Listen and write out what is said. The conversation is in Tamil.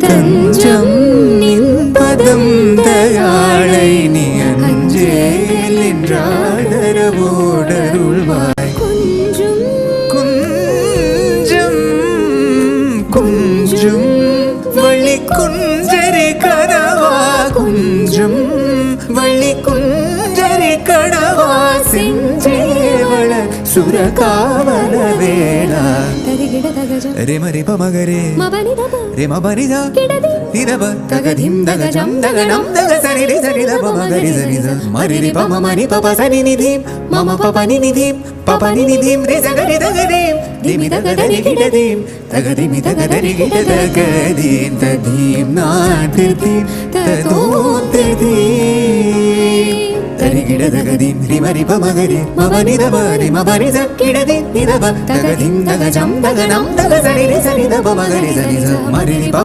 தஞ்சம் நின்பதம் தயாளை நீ அஞ்சேல் என்றாதரவோடருள்வாய். குஞ்சும் குஞ்சம் குஞ்சும் வள்ளி குஞ்சரி கனவா குஞ்சும் வள்ளி குஞ்சரி கனவா செஞ்சேவள சுரகாவல வேளா. ரே மரி பமகரே ரே மபனிதா நிதப தகதிம் தகஜம் தகனம் தக சரி ரி சரி த பமகரி சரி த மரி ரி பம மரி பப சரி நிதிம் மம பபனி நிதிம் பபனி நிதிம் ரே சகரி தகதிம் திமி தகதரி கிடதிம் தகதிமி தகதரி கிட தகதிம் ததீம் நாதிர்தீம் ததோந்ததீம் தரிகிட தகதிம் ரிமரி பமகரி மபனி தப ரிமபரி சக்கிடதி நிதப தகதிம் தகஜம் தகனம் தக சரி ரி சரி த பமகரி சரி த மரி ரி